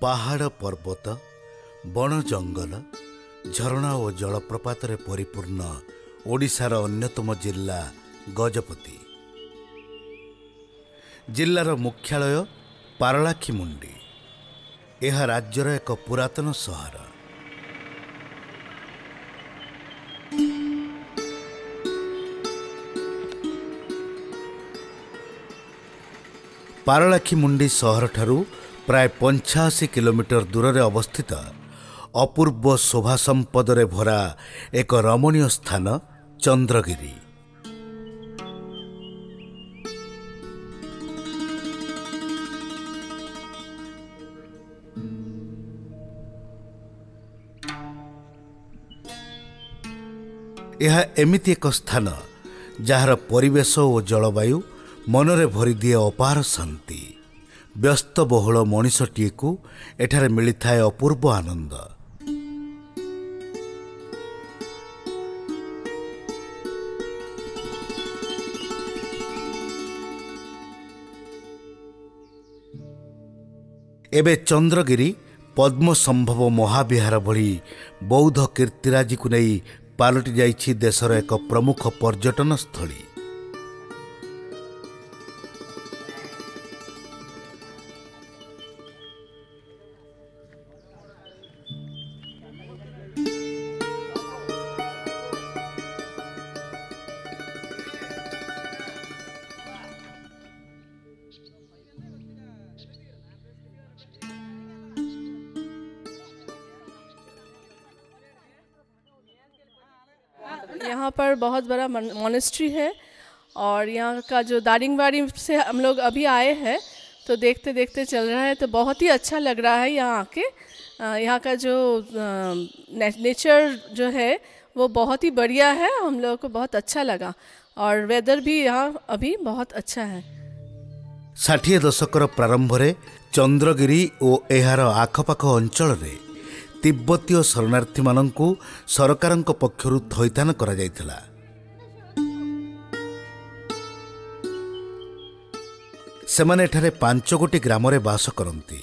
पहाड़ पर्वत बण जंगल झरणा और जलप्रपात परिपूर्ण ओडिशार अन्यतम जिला गजपति। जिलार मुख्यालय पारलाखीमुंडी। यह राज्यर एक पुरातन सहर। पारलाखीमुंडी सहर ठारू प्राय 85 किलोमीटर दूर में अवस्थित अपूर्व शोभा संपदरे भरा एक रमणीय स्थान चंद्रगिरी। यह एमिति एक स्थान जार परिवेश और जलवायु मनरे भरी दिए अपार शांति। व्यस्त बहुल मनीषटीए को एठारे मिलता है अपूर्व आनंद। एबे चंद्रगिरी पद्म संभव महाविहार भली बौद्ध कीर्तिराजी को नहीं पालटि जाइछि देशर एक प्रमुख पर्यटन स्थली। यहाँ पर बहुत बड़ा मोनेस्ट्री है और यहाँ का जो दारिंगबाड़ी से हम लोग अभी आए हैं तो देखते देखते चल रहा है तो बहुत ही अच्छा लग रहा है यहाँ आके। यहाँ का जो नेचर जो है वो बहुत ही बढ़िया है, हम लोगों को बहुत अच्छा लगा और वेदर भी यहाँ अभी बहुत अच्छा है। 60 दशकर प्रारंभ में चंद्रगिरी और एहार आखपाख अंचल रे तिब्बतीय शरणार्थी मानंकु सरकारंक पक्षरु थैथान करा जायथिला। सेमाने एठारे 5 गोटी ग्राम रे बास करंती।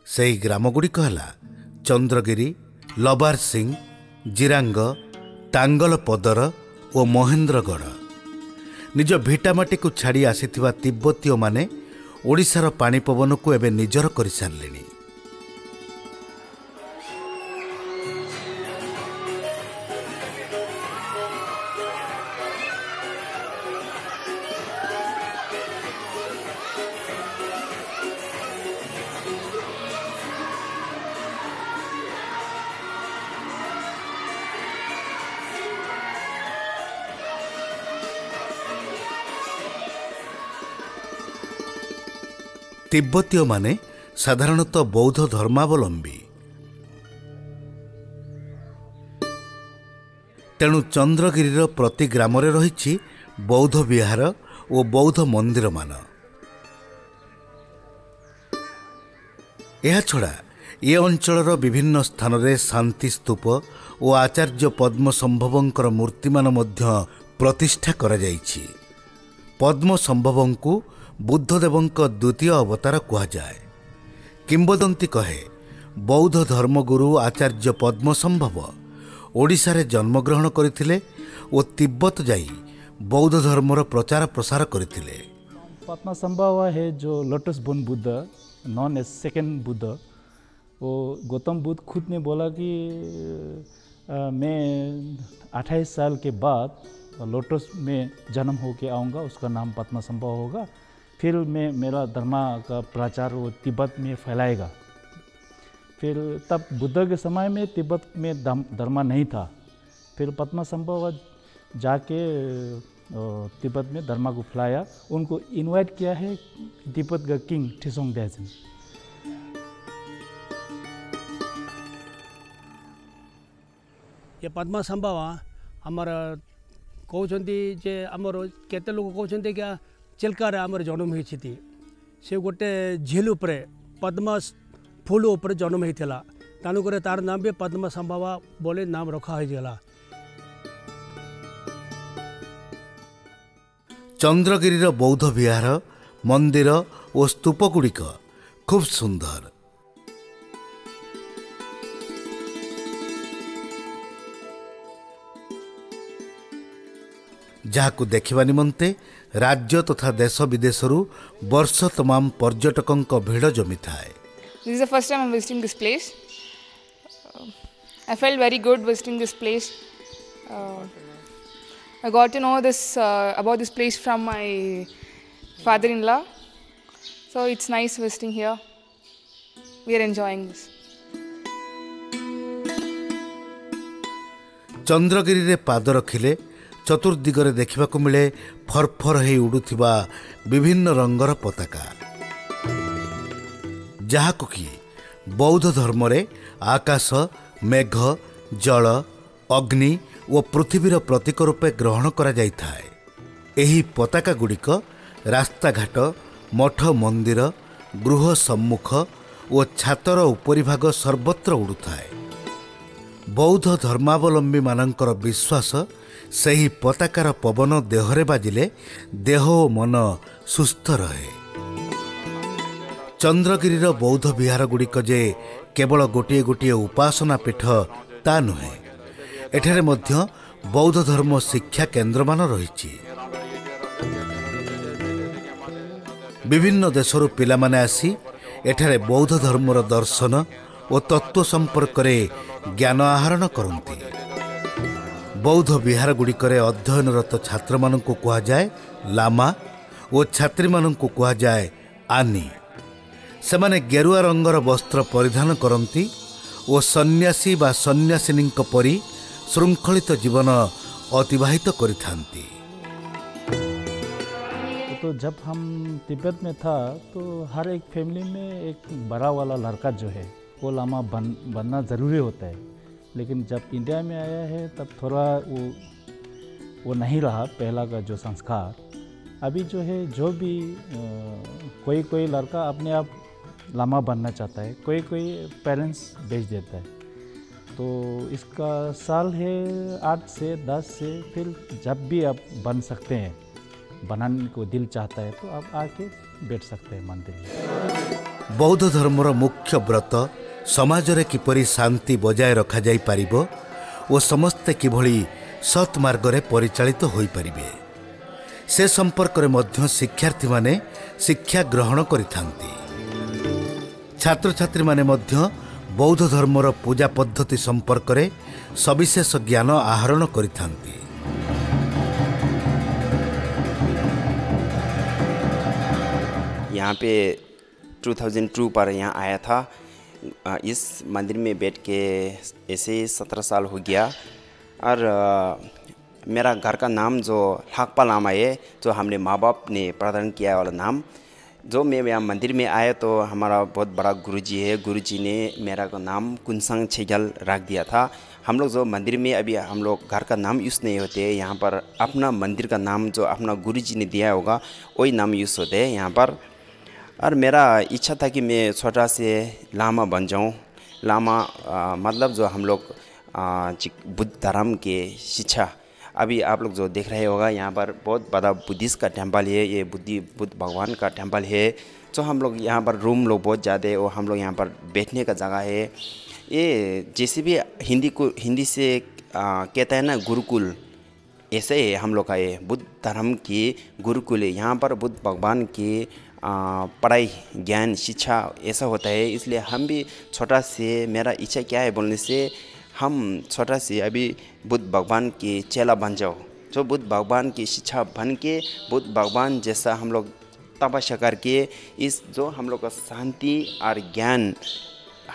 सेही ग्राम गुड़िक हला चंद्रगिरी, लबार सिंह, जिरांग, टांगल पदर और महेंद्रगढ़। निज भिटामाटी को छाड़ी आसीथिबा तिब्बतीय माने ओडिशार पानी पवन को एबे निजर करि सारलेनी। तिब्बतीय माने साधारणतः बौद्ध धर्मावलंबी। तेणु चंद्रगिरीर प्रति ग्राम रे रहिछि बौद्ध विहार और बौद्ध मंदिर मान। यह छड़ा ये अंचलर विभिन्न स्थान रे शांति स्तूप और आचार्य पद्म संभवंकर मूर्तिमान मध्य प्रतिष्ठा करा जाइछि। पद्म संभवंकु बुद्धदेवंक द्वितीय अवतार कहा जाए। किंबदंती कहे बौद्ध धर्मगुरु आचार्य पद्म संभव ओडिशा रे जन्मग्रहण करथिले और तिब्बत जाई बौद्ध धर्मर प्रचार प्रसार करथिले। पद्म संभव है जो lotus born Buddha known as second Buddha. वो गौतम बुद्ध खुद ने बोला कि मैं 28 साल के बाद लोटस में जन्म होके आऊँगा, उसका नाम पद्म संभव होगा। फिर मैं मेरा धर्म का प्रचार वो तिब्बत में फैलाएगा। फिर तब बुद्ध के समय में तिब्बत में धर्म नहीं था। फिर पद्म संभव जाके तिब्बत में धर्म को फैलाया। उनको इनवाइट किया है तिब्बत का किंग ठिसोंग दैजिन। ये पद्म संभव आमर कहते जे आमर केते लोग कहते क्या चिल्कार आमर जन्म होती से गोटे झील उपरे पद्म फूल उपरे जन्म होता तेणुक तार नाम भी पद्म संभव बोले नाम रखा होगा। चंद्रगिरीर बौद्ध विहार मंदिर और स्तूपगुड़िक खूब सुंदर। जहाकु देखिबा निमंते राज्य तथा देश विदेशरू वर्ष तमाम पर्यटकंक भीड़ जमी थाए। This is the first time I'm visiting this place. I felt very good visiting this place. I got to know this about this place from my father-in-law. So it's nice visiting here. We are enjoying this. Chandragiri रे पाद रखिले चतुर्दिगरे देखिबाकु मिले फरफर हे उडुथिबा विभिन्न रंगर पताका, जहाकु कि बौद्ध धर्म रे आकाश, मेघ, जल, अग्नि और पृथ्वीर प्रतीक रूपे ग्रहण करा जाई थाए। एही पताका गुड़िक रास्ताघाट, मठ, मंदिर, गृह सम्मुख और छातर उपरिभाग सर्वत्र उड़ुथाए। बौद्ध धर्मावलंबी मानकर विश्वास सही पताकार पवन देहरे बाजिले देह और मन सुस्थ रहे। चंद्रगिरीर बौद्ध विहार गुड़िक जे केवल गोटे गोटे उपासना पीठ ता नुहे, एठारे मध्य बौद्ध धर्म शिक्षा केन्द्र मान रही। विभिन्न देशरू पिला माने आसी एठारे बौद्ध धर्मर दर्शन और तत्व संपर्क में ज्ञान आहरण करती। बौद्ध विहार गुड़िकरे अध्ययनरत छात्र मानकु कहा जाए लामा और छात्री मानकु कहा जाए आनी। सेमाने गेरुआ रंगर वस्त्र परिधान करती और सन्यासी बा सन्यासिनी परी श्रृंखलित जीवन अतिबाहित करिथांती। तो जब हम तिब्बत में था तो हर एक फैमिली में एक बड़ा वाला लड़का जो है वो लामा बनना ज़रूरी होता है। लेकिन जब इंडिया में आया है तब थोड़ा वो नहीं रहा पहला का जो संस्कार। अभी जो है जो भी कोई लड़का अपने आप लामा बनना चाहता है, कोई पेरेंट्स भेज देता है। तो इसका साल है 8 से 10 से, फिर जब भी आप बन सकते हैं, बनाने को दिल चाहता है तो आप आके बैठ सकते हैं मंदिर में। बौद्ध धर्मर मुख्य व्रत समाज रे किपरि शांति बजाय रखा जाई पारिबो और समस्ते किभଳି सत् मार्ग रे परिचालित होई परिबे से संपर्क रे मध्य शिक्षार्थी माने शिक्षा ग्रहण करिथांती। छात्र छात्री माने मध्य बौद्ध धर्मर पूजा पद्धति संपर्क रे सविशेष ज्ञान आहरण करिथांती। यहाँ पे 2002 पर यहाँ आया था। इस मंदिर में बैठ के ऐसे 17 साल हो गया। और मेरा घर का नाम जो लाकपा लामा है, जो हमने माँ बाप ने प्रदान किया वाला नाम। जो मैं यहाँ मंदिर में आया तो हमारा बहुत बड़ा गुरुजी है, गुरुजी ने मेरा का नाम कुनसंग छेगल रख दिया था। हम लोग जो मंदिर में अभी हम लोग घर का नाम यूज़ नहीं होते, यहाँ पर अपना मंदिर का नाम जो अपना गुरुजी ने दिया होगा वही नाम यूज़ होते हैं यहाँ पर। और मेरा इच्छा था कि मैं छोटा से लामा बन जाऊँ। लामा मतलब जो हम लोग बुद्ध धर्म के शिक्षा, अभी आप लोग जो देख रहे होगा यहाँ पर बहुत बड़ा बुद्धिस्ट का टेम्पल है। ये बुद्ध भगवान का टेम्पल है। जो हम लोग यहाँ पर रूम लोग बहुत ज़्यादा है और हम लोग यहाँ पर बैठने का जगह है। ये जैसे भी हिंदी से कहता है ना गुरुकुल, ऐसे है हम लोग का ये बुद्ध धर्म की गुरुकुल है। यहाँ पर बुद्ध भगवान की पढ़ाई, ज्ञान, शिक्षा ऐसा होता है। इसलिए हम भी छोटा से, मेरा इच्छा क्या है बोलने से, हम छोटा से अभी बुद्ध भगवान की चेला बन जाओ। जो बुद्ध भगवान की शिक्षा बन के बुद्ध भगवान जैसा हम लोग तपस्या करके इस जो हम लोग का शांति और ज्ञान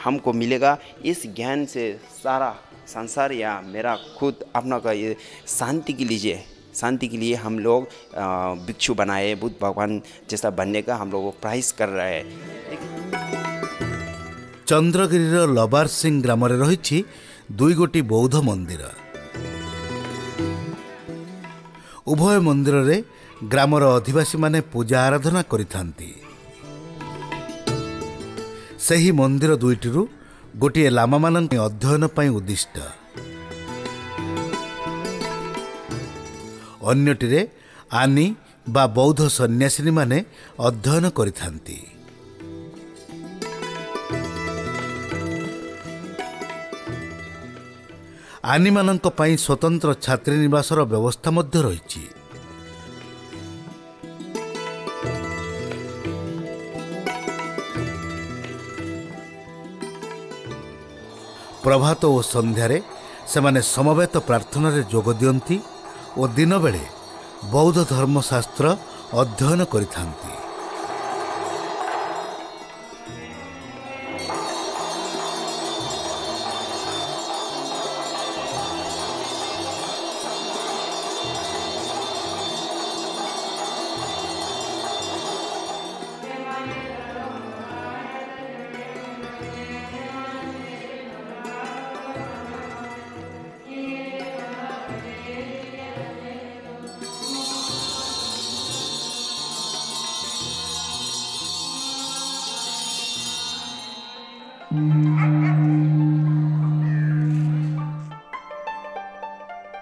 हमको मिलेगा, इस ज्ञान से सारा संसार या मेरा खुद अपना का ये शांति के लिए हम लोग भिक्षु बनाए, बुद्ध भगवान जैसा बनने का हम लोग प्रयास कर रहे हैं। चंद्रगिरीर लबार सिंह ग्राम रे रही 2 गोटी बौद्ध मंदिर। उभय मंदिर रे ग्रामर अधिवासी माने पूजा आराधना करिथांती। सही मंदिर 2टीरू गोटे लामा मानक अध्ययन पाई उद्दिष्ट, अन्यटिरे आनी बा बौद्ध सन्यासिनी माने अध्ययन करिथांती। आनी मानक पाई स्वतंत्र छात्री निवासर व्यवस्था मध्य रही। प्रभात और संध्यारे सेमाने समवेत प्रार्थना जोग दियंती और दिन बेले बौद्ध धर्मशास्त्र अध्ययन करिथांती।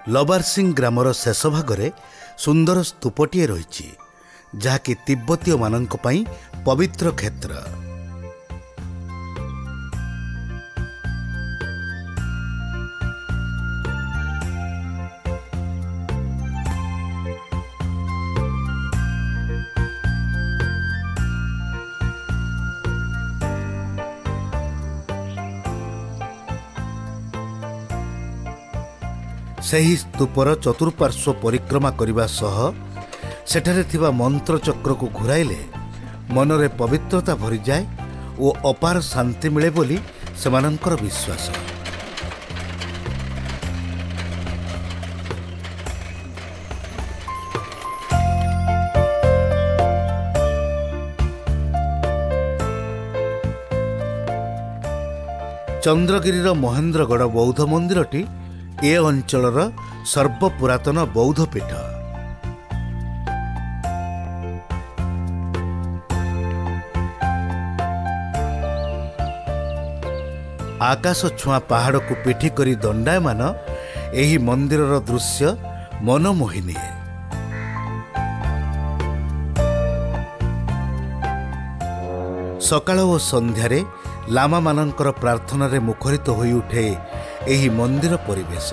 लबारसिंह ग्रामर शेष भागरे सुंदर स्तूपटीए रही जहाँकि तिब्बतीय मानक पई पवित्र क्षेत्र। ସେହି ସ୍ତୂପର ଚତୁଃପାର୍ଶ୍ୱ ପରିକ୍ରମା କରିବା ସହ ସେଠାରେ ଥିବା ମନ୍ତ୍ର ଚକ୍ରକୁ ଘୁରାଇଲେ ମନରେ ପବିତ୍ରତା ଭରିଯାଏ ଓ ଅପାର ଶାନ୍ତି ମିଳେ ବୋଲି ସେମାନଙ୍କର ବିଶ୍ୱାସ। ଚନ୍ଦ୍ରଗିରିର ମହେନ୍ଦ୍ରଗଡ଼ ବୌଦ୍ଧ ମନ୍ଦିରଟି ए अंचलर सर्वपुरातन बौद्ध पीठ। आकाश छुआ पहाड़ को पिठी करी दंडायमान एही मंदिरर दृश्य मनमोहिनी। सकाळ ओ संध्यारे लामा मानकर प्रार्थना रे मुखरित होई उठे एही मंदिर परिवेश।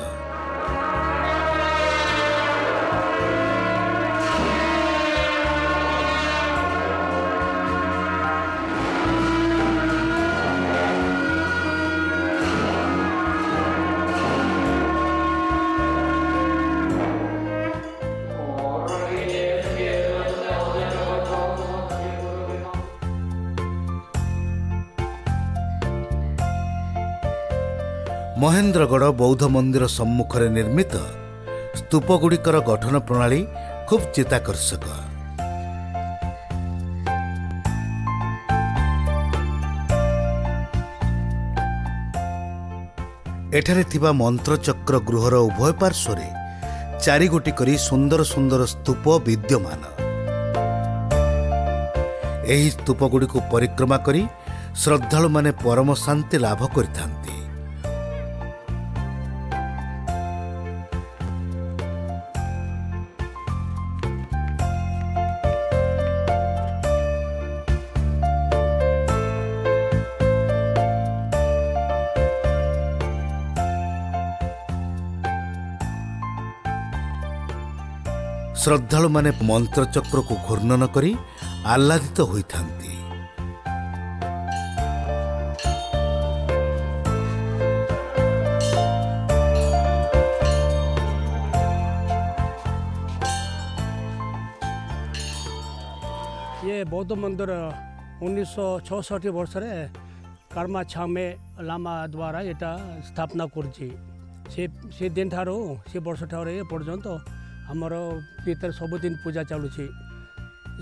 महेन्द्रगढ़ बौद्ध मंदिर सम्मुखरे निर्मित स्तूपगुड़िकर गठन प्रणाली खूब चित्ताकर्षक। एठारे थिबा मंत्रचक्र गृहर उभय पार्श्वरे चारिगोटी करी सुंदर सुंदर स्तूप विद्यमान। एही स्तूपगुड़ी को परिक्रमा करी श्रद्धालु माने परम शांति लाभ करिथांती। श्रद्धालु माने मंत्रचक्र को घूर्णन करी आह्लादित होइथांती। ये बौद्ध मंदिर 1966 वर्ष रे कर्मा छामे लामा द्वारा एटा स्थापना करछि। से दिन ठारो से वर्ष ठारो ये पर्यंत आमर भीतर सबुदिन पूजा चलुछि।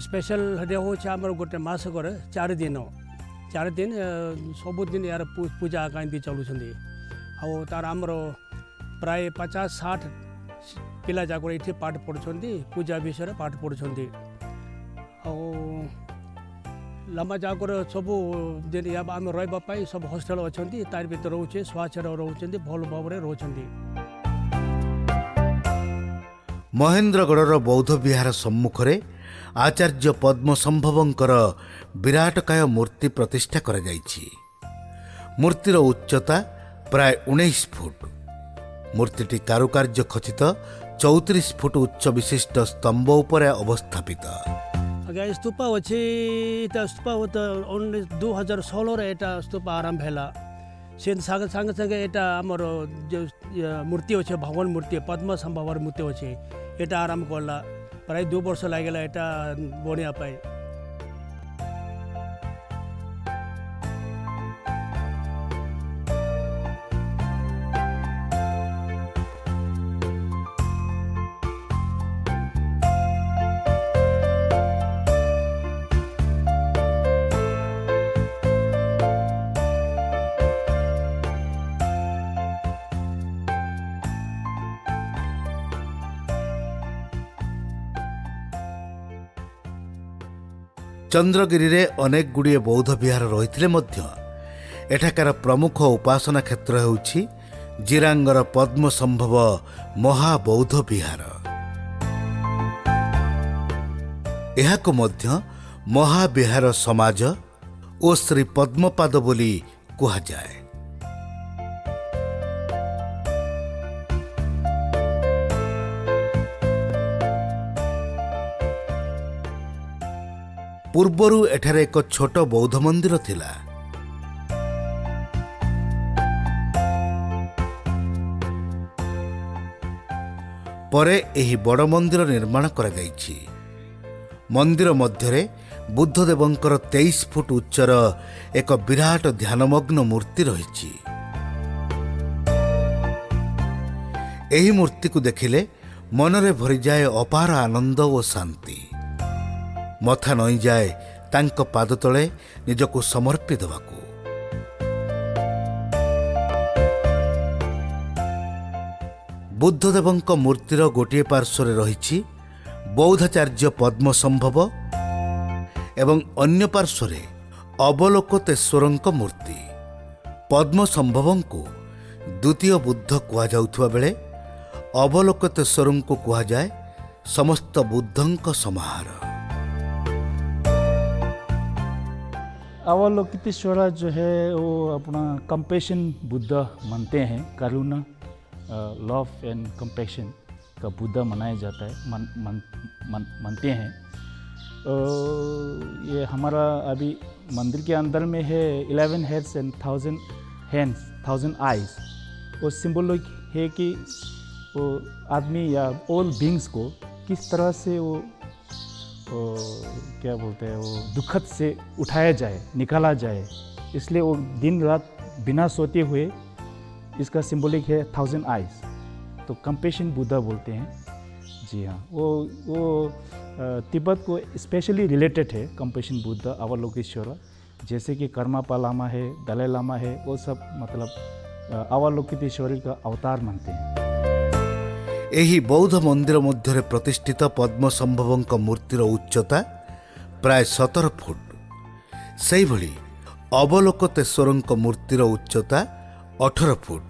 स्पेशल रे होछि आमर गोटे मास करे 4 दिन सबुदिन यार पूजा आकांती चलुछंदी। आ तार आमर प्राय 50-60 पिला जाक एठी पाठ पढ़ुछंदी, पूजा विषय पाठ पढ़ुछंदी। आ लम्बा जाकर सब दिन या आम रही सब हॉस्टेल अच्छा तार भर रोचे स्वास्थ्य रोचे भल भाव रोचंदी। महेन्द्रगढ़ बौद्ध विहार सम्मुखरे आचार्य पद्मसंभवंकर विराटकाय मूर्ति प्रतिष्ठा करा जायछि। मूर्तिर उच्चता प्राय 19 फुट। मूर्तिटी कारुकार्य खचित 34 फुट उच्च विशिष्ट स्तंभ उपरे अवस्थापित। आगे स्तूपा अच्छी स्तूपा 2016 रे एटा स्तूपा आरंभ हैला। से सागे संगे संगे एटा आमर जो मूर्ति अच्छे भगवान मूर्ति पद्म संभवर मूर्ति अच्छे एटा आरम्भ करला प्राय 2 वर्ष लागला एटा बनिया पाए। चंद्रगिरी रे अनेक गुड़िए बौद्ध विहार रही एठाकार प्रमुख उपासना क्षेत्र होउछि जिरांगर पद्म संभव महाबौद्ध विहार। एहाको मध्य महाविहार समाज और श्री पद्मपाद बोली कहा जाए। पूर्वरु एठारे एक छोट बौद्ध मंदिर थिला। परे एही बड़ मंदिर निर्माण करा जाइछि। मंदिर मध्यरे बुद्धदेवंकर 23 फुट उच्चर एक विराट ध्यानमग्न मूर्ति रहिछि। एही मूर्ति को देखिले मनरे भरी जाए अपार आनंद और शांति। मथा नई जाए तांक पाद तले निजको समर्पी देवाकू। बुद्धदेवंक मूर्तिर गोटे पार्श्वर रही बौद्धाचार्य पद्म संभव एवं अन्य पार्श्वर अवलोकतेश्वरंक मूर्ति। पद्म संभवंकु द्वितीय बुद्ध कहा जाउथुवा बेले अवलोकतेश्वरंकु कहा जाए समस्त बुद्धंक समाहार। अवलोकितेश्वर जो है वो अपना कंपैशन बुद्ध मानते हैं। करुणा लव एंड कंपैशन का बुद्ध मनाया जाता है, मानते हैं। ये हमारा अभी मंदिर के अंदर में है 11 हेड्स एंड 1000 हैंड्स 1000 आइज। वो सिंबॉलिक है कि वो आदमी या ऑल बींग्स को किस तरह से वो क्या बोलते हैं वो दुखद से उठाया जाए, निकाला जाए। इसलिए वो दिन रात बिना सोते हुए, इसका सिंबॉलिक है 1000 आइज, तो कंपैशन बुद्धा बोलते हैं। जी हाँ, वो तिब्बत को स्पेशली रिलेटेड है कंपैशन बुद्ध अवलोकितेश्वर। जैसे कि कर्मापा लामा है, दलाई लामा है, वो सब मतलब अवलोकितेश्वर का अवतार मानते हैं। एही बौद्ध मंदिर मध्य प्रतिष्ठित पद्म संभवंक मूर्तिर उच्चता प्राय 17 फुट। सेही भली अवलोकतेश्वरंक मूर्तिर उच्चता 18 फुट।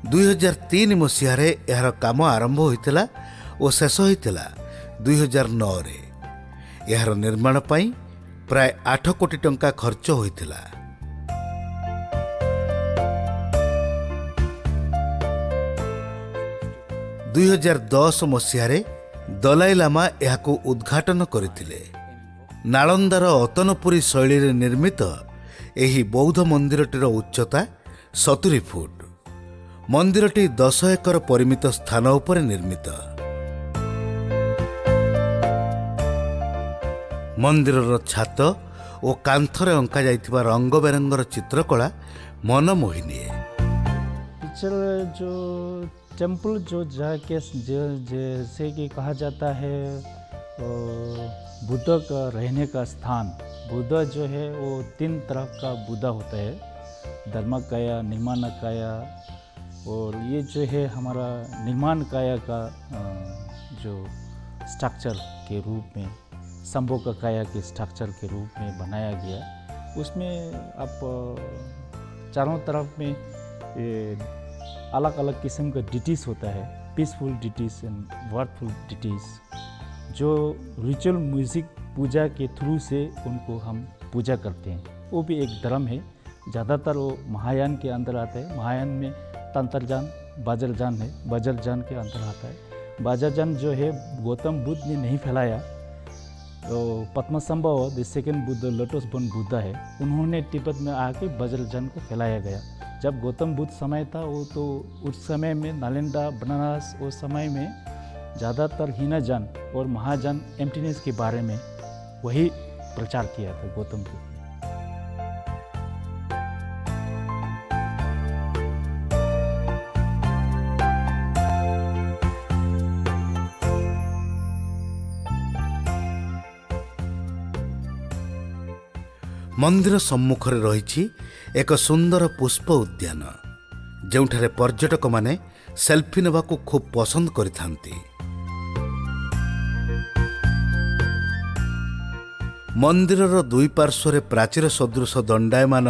दुई 2003 मसीहारे यार काम आरंभ होइतिला और शेष होइतिला 2009 रे। यार निर्माण पाई प्राय 8 कोटी टंका खर्च होइतिला। दुई 2010 मसीहारे दलाई लामा एहाको उद्घाटन करथिले। नालंदार अतनपुरी शैली रे निर्मित एही बौद्ध मंदिरटीर उच्चता 70 फुट। मंदिरटी 10 एकर परिमित स्थान उपर निर्मित। मंदिरर छात और कांथरे अंका जाइथिबा रंग बेरंगर चित्रकला मन मोहि निए। पिक्चर जो टेम्पल जो जाके जैसे कि कहा जाता है बुद्ध का रहने का स्थान। बुद्ध जो है वो 3 तरह का बुद्ध होता है, धर्मकाया, निर्माणकाया, और ये जो है हमारा निर्माणकाया का जो स्ट्रक्चर के रूप में, संभोग काया के स्ट्रक्चर के रूप में बनाया गया। उसमें आप चारों तरफ में अलग अलग किस्म का डिटीज होता है, peaceful deities and worthful deities, जो रिचुअल म्यूजिक पूजा के थ्रू से उनको हम पूजा करते हैं। वो भी एक धर्म है, ज़्यादातर वो महायान के अंदर आता है। महायान में तंत्रजान, बजरजान है, बजरजान के अंदर आता है। बाजाजान जो है गौतम बुद्ध ने नहीं फैलाया, तो Padmasambhava the second Buddha lotus बन बुद्धा है, उन्होंने तिब्बत में आके बाजाजान को फैलाया गया। जब गौतम बुद्ध समय था वो तो उस समय में नालंदा बनारस उस समय में ज़्यादातर हीनाजान और महाजान एम्प्टीनेस के बारे में वही प्रचार किया था गौतम बुद्ध। मंदिर सम्मुख रही एक सुंदर पुष्प उद्यान, जोठारे पर्यटक माने सेल्फी नेबा को खूब पसंद करिथांती। मंदिरर दुई पार्श्वरे प्राचीर सदृश दंडायमान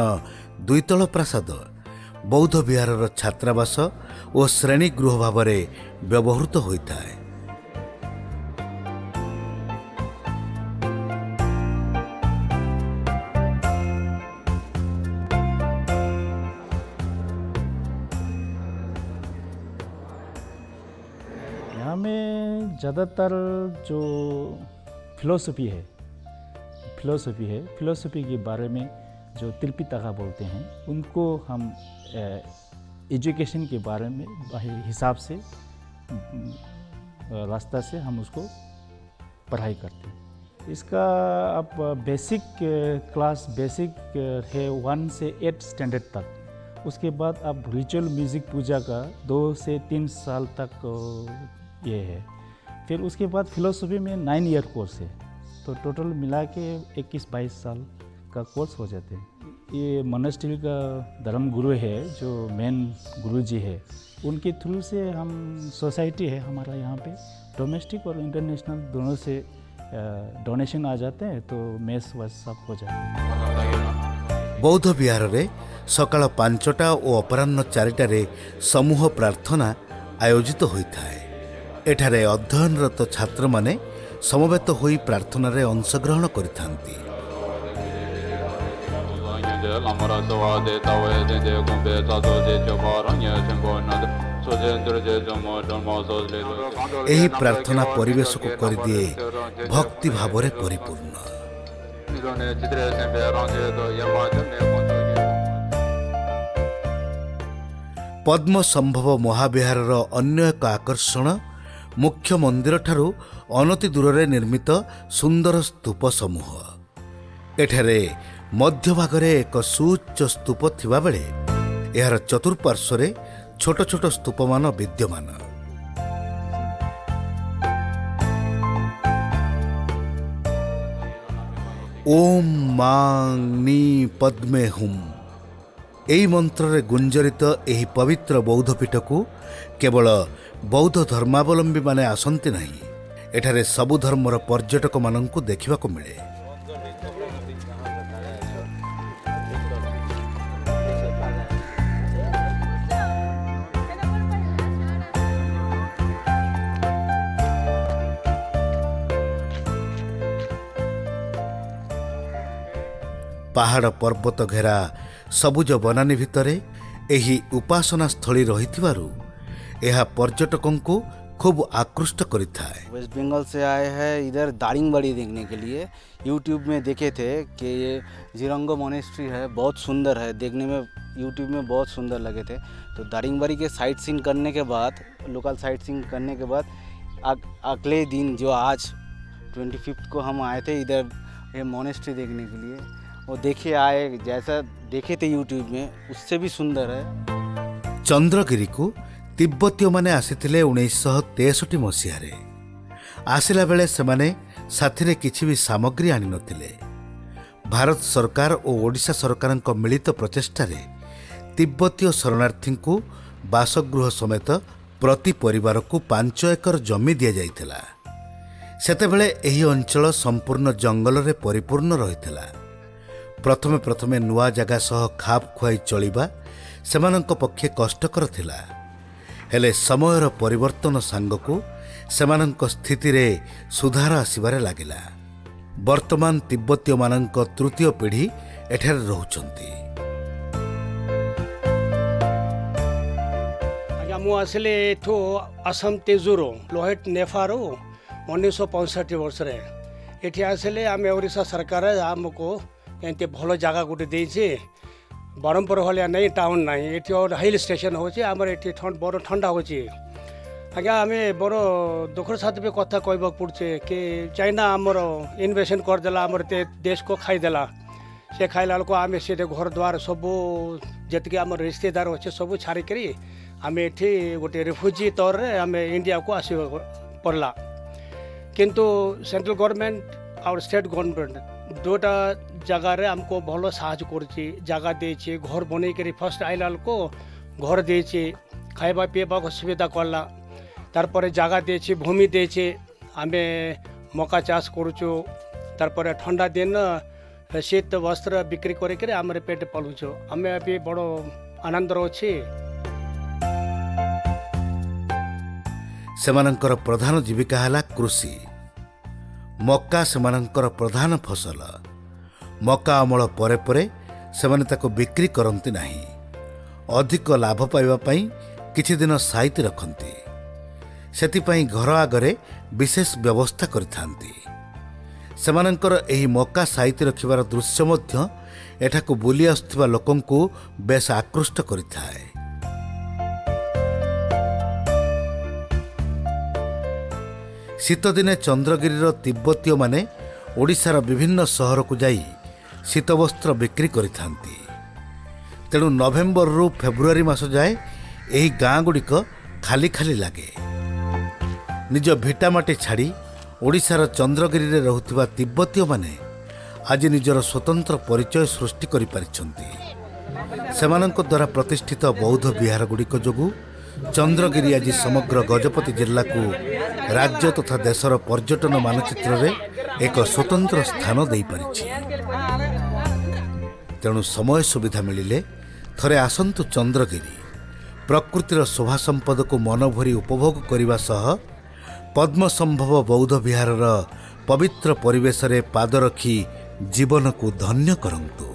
द्वितल प्रासाद बौद्ध विहारर छात्रावास और श्रेणीगृह भाव व्यवहृत होता है। यहाँ में ज़्यादातर जो फिलोसफी के बारे में जो त्रिपिटका बोलते हैं, उनको हम एजुकेशन के बारे में हिसाब से रास्ता से हम उसको पढ़ाई करते हैं। इसका अब बेसिक क्लास है 1 से 8 स्टैंडर्ड तक। उसके बाद अब रिचुअल म्यूज़िक पूजा का 2 से 3 साल तक ये है। फिर उसके बाद फिलोसफी में 9 ईयर कोर्स है, तो टोटल मिला के 21-22 साल का कोर्स हो जाते हैं। ये मोनेस्ट्री का धर्म गुरु है, जो मेन गुरु जी है, उनके थ्रू से हम सोसाइटी है हमारा यहाँ पे, डोमेस्टिक और इंटरनेशनल दोनों से डोनेशन आ जाते हैं, तो मेस वस सब हो जाते हैं। बौद्ध विहार रे सकाळ 5टा और अपराह्न 4टारे समूह प्रार्थना आयोजित होता है। एठारे अध्ययनरत छात्र माने समवेत होई प्रार्थना रे अंशग्रहण करिथांती। एही प्रार्थना परिवेश को कर दिए भक्ति भाव रे परिपूर्ण। पद्म संभव महाविहारर अन्य एक आकर्षण मुख्य मंदिर ठारू अनति दूर रे निर्मित सुंदर स्तूप समूह। एठारे मध्य भागरे एक सुउच्च स्तूप थिबा बेले यार चतुर्पार्श्वरे छोट छोट स्तूपमान विद्यमान। ओम मांगनी पद्मे हुम एही मंत्र गुंजरित एही पवित्र बौद्ध पीठ को केवल बौद्ध धर्मावलंबी माने आसंती नहीं, एठारे सबु धर्मर पर्यटक मानंकु देखिबा को मिले। पहाड़ पर्वत घेरा सबुज बनानी भितरे एही उपासना स्थली रहिथिबारु यह पर्यटकों को खूब आकृष्ट करता है। वेस्ट बंगाल से आए हैं इधर दारिंगबाड़ी देखने के लिए। यूट्यूब में देखे थे कि ये जिरंगो मोनेस्ट्री है, बहुत सुंदर है, देखने में यूट्यूब में बहुत सुंदर लगे थे। तो दारिंगबाड़ी के साइट सीइंग करने के बाद, लोकल साइट सीइंग करने के बाद अगले दिन जो आज 25 को हम आए थे इधर ये मोनेस्ट्री देखने के लिए। वो देखे आए, जैसा देखे थे यूट्यूब में उससे भी सुंदर है। चंद्रगिरी को तिब्बतीय माने आसीथिले 1963 मसीहारे। आसिला बेले सेमाने साथिरे किछि भी सामग्री आनि नथिले। भारत सरकार और ओडिशा सरकार मिलित प्रचेष्टारे तिब्बतीय शरणार्थी को बासगृह समेत प्रति परिवार को 5 एकर जमी दिया जाइथिला। सेतेबेले एही अंचल संपूर्ण जंगल रे परिपूर्ण रहिथिला। प्रथमे प्रथमे नुआ जगह सह खाप खुआई चलिबा सेमानंक पक्षे कष्टकर थिला। हेले समयर परिवर्तन सांगकु सेमानंक स्थिति रे सुधार आसिबारे लागिला। वर्तमान तिब्बतीय मानंक तृतीय पीढ़ी एठारे रहउचंती। आज्ञा मुझे एठो आसाम तेजूरो लोहेट नेफारो 1965 वर्ष ये आसले आम ओडिशा सरकार आमको एमती भल जगह गोटे देचे ब्रह्मपुर भाया नहीं टाउन ना ये हिल स्टेशन होची आमर ये बड़ ठंडा होची आज्ञा आम बड़ दुखर साथ भी कथा कहवा पड़े कि चाइना आमर इन्वेस्टमेंट करदेला आमर देश को खाईदेला से खाइला लोक आम से घर द्वार सबू जी आम रिश्तेदार अच्छे सब छाड़िक आम ये गोटे रिफ्यूजी तौर आम इंडिया को आस पड़ला किंतु सेंट्रल गवर्नमेंट और स्टेट गवर्नमेंट दोटा जगार आमको भल साहय कर जगह देचे घर बन कर फर्स्ट आइला लोक घर देचे खाइबा पीवा सुविधा करला तारपर जगह देचे भूमि देचे आम मका चाष करुचु तारपर ठंडा दिन शीत वस्त्र बिक्री कर आम पेट पालुचु आम अभी बड़ आनंद अच्छे। सेमानंकर प्रधान जीविका है कृषि। मक्का सेमानंकर प्रधान फसल। मक्का अमल परे परे सेमाने ताको बिक्री करती नहीं। अधिक लाभ पाइबा पई किछि दिन साइति रखती सेतिपई घर आगरे विशेष व्यवस्था करिथांती। सेमानंकर एही मक्का साइति रखिबार दृश्य मध्य एठाकु बुली आसुथिबा लोकंकु बेस आकृष्ट करिथाए। शीत दिने चंद्रगिरीर तिब्बतीय माने ओडिशार विभिन्न सहर को जाई शीतवस्त्र बिक्री करिथांती। तेणु नवेम्बर रु फेब्रुआरी मास जाए एही गाँ गुड़िक खाली खाली लगे। निज भिटामाटी छाड़ी ओडिशार चंद्रगिरी रे रहुथिबा तिब्बतीय माने आज निजर स्वतंत्र परिचय सृष्टि करि पारिछन्ती। सेमानंक द्वारा प्रतिष्ठित बौद्ध विहार गुड़िक जोगु चंद्रगिरी आज समग्र गजपति जिल्ला को राज्य तथा देशर पर्यटन मानचित्र रे एक स्वतंत्र स्थान दे पारिछि। तेणु समय सुविधा मिलिले थरे आसंतु चंद्रगिरी प्रकृतिर शोभा संपद को मन भरी उपभोग करने सह पद्मसंभव बौद्ध विहारर पवित्र परिवेश रे पाद रखी जीवन को धन्य करंतु।